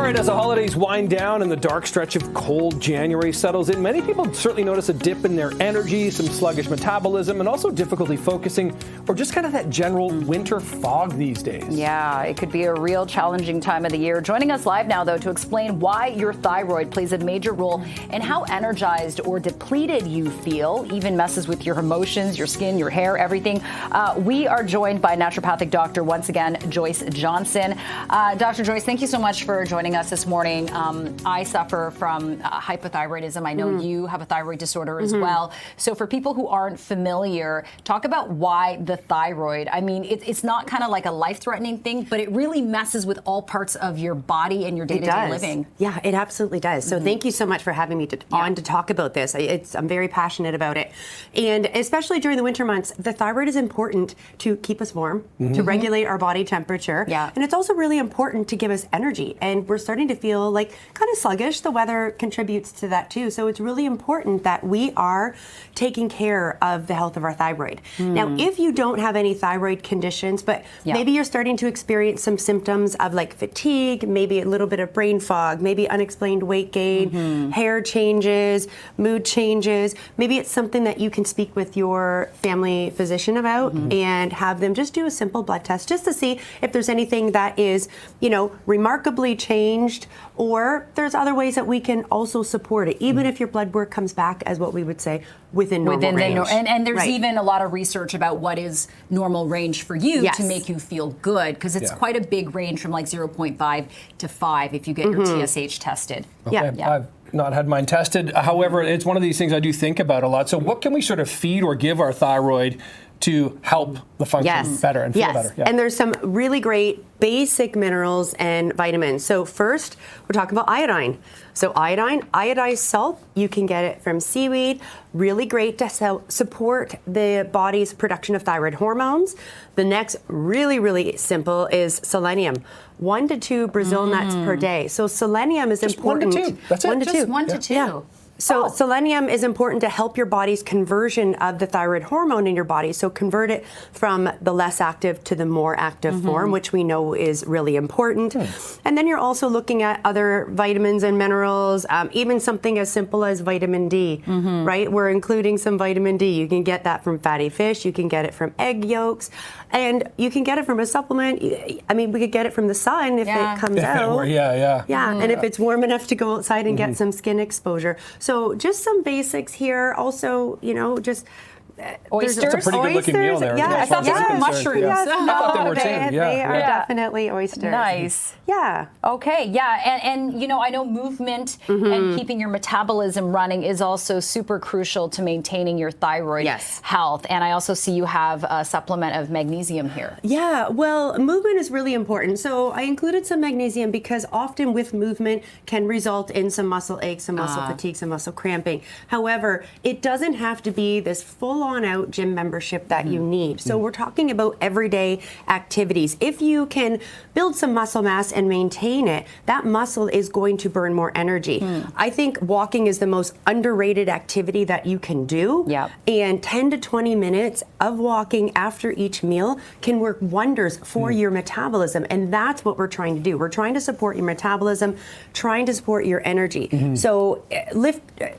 right, as the holidays wind down and the dark stretch of cold January settles in, many people certainly notice a dip in their energy, some sluggish metabolism, and also difficulty focusing, or just kind of that general winter fog these days. Yeah, it could be a real challenging time of the year. Joining us live now, though, to explain why your thyroid plays a major role in how energized or depleted you feel, even messes with your emotions, your skin, your hair, everything. We are joined by naturopathic doctor, once again, Joyce Johnson. Dr. Joyce, thank you so much for joining us this morning. I suffer from hypothyroidism. I know you have a thyroid disorder as well. So for people who aren't familiar, talk about why the thyroid. I mean, it's not kind of like a life-threatening thing, but it really messes with all parts of your body and your day-to-day living. Yeah, it absolutely does. So thank you so much for having me on to talk about this. I'm very passionate about it. And especially during the winter months, the thyroid is important to keep us warm, to regulate our body temperature. Yeah. And it's also really important to give us energy. And we're starting to feel like kind of sluggish. The weather contributes to that too. So it's really important that we are taking care of the health of our thyroid. Now, if you don't have any thyroid conditions, but maybe you're starting to experience some symptoms of like fatigue, maybe a little bit of brain fog, maybe unexplained weight gain, hair changes, mood changes, maybe it's something that you can speak with your family physician about and have them just do a simple blood test just to see if there's anything that is, you know, remarkably changed, or there's other ways that we can also support it, even if your blood work comes back as what we would say within normal range. And there's even a lot of research about what is normal range for you to make you feel good, because it's quite a big range from like 0.5 to 5 if you get your TSH tested. Okay. I've not had mine tested. However, it's one of these things I do think about a lot. So what can we sort of feed or give our thyroid to help the function better and feel better? And there's some really great basic minerals and vitamins. So first, we're talking about iodine. So iodine, iodized salt, you can get it from seaweed. Really great to support the body's production of thyroid hormones. The next, really, really simple, is selenium. 1 to 2 Brazil nuts per day. So selenium is important. 1 to 2. That's it. 1 to 2. Just 1 to 2. Yeah. So selenium is important to help your body's conversion of the thyroid hormone in your body. So convert it from the less active to the more active form, which we know is really important. And then you're also looking at other vitamins and minerals, even something as simple as vitamin D, right? We're including some vitamin D. You can get that from fatty fish. You can get it from egg yolks. And you can get it from a supplement. I mean, we could get it from the sun if it comes out. And if it's warm enough to go outside and get some skin exposure. So just some basics here. Also, you know, just oysters. It's a pretty good-looking meal there. I thought they were mushrooms. Yes. I thought they were too. They are definitely oysters. Nice. Yeah. Okay. Yeah. And you know, I know movement and keeping your metabolism running is also super crucial to maintaining your thyroid health. And I also see you have a supplement of magnesium here. Yeah. Well, movement is really important. So I included some magnesium because often with movement can result in some muscle aches, some muscle fatigue, some muscle cramping. However, it doesn't have to be this full-on out gym membership that you need. So we're talking about everyday activities. If you can build some muscle mass and maintain it, that muscle is going to burn more energy. I think walking is the most underrated activity that you can do. And 10 to 20 minutes of walking after each meal can work wonders for your metabolism. And that's what we're trying to do. We're trying to support your metabolism, trying to support your energy. So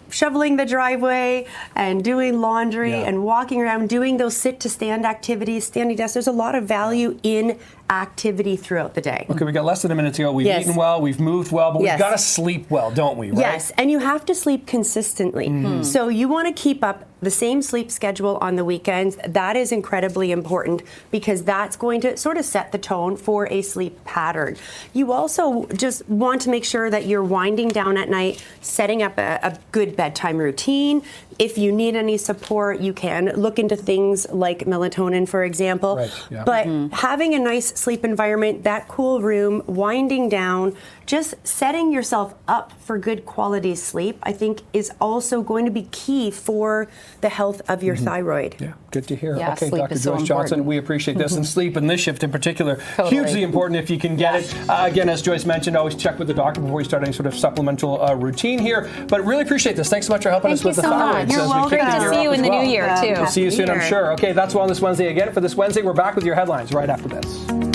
shoveling the driveway and doing laundry and walking around, doing those sit to stand activities, standing desks. There's a lot of value in activity throughout the day. Okay, we got less than a minute to go. We've eaten well, we've moved well, but we've got to sleep well, don't we? Right? Yes, and you have to sleep consistently. So you want to keep up the same sleep schedule on the weekends. That is incredibly important because that's going to sort of set the tone for a sleep pattern. You also just want to make sure that you're winding down at night, setting up a good bedtime routine. If you need any support, you can look into things like melatonin, for example. But having a nice sleep environment, that cool room, winding down, just setting yourself up for good quality sleep, I think is also going to be key for the health of your thyroid. Yeah, good to hear. Yeah, okay, sleep Dr. is so Joyce Johnson, we appreciate this. And sleep in this shift in particular, hugely important if you can get it. Again, as Joyce mentioned, always check with the doctor before you start any sort of supplemental routine here. But really appreciate this. Thanks so much for helping us with the thyroid. You're welcome. Great to see you in the new year, too. We'll see you soon, I'm sure. Okay, that's Wellness Wednesday again. For this Wednesday, we're back with your headlines right after this.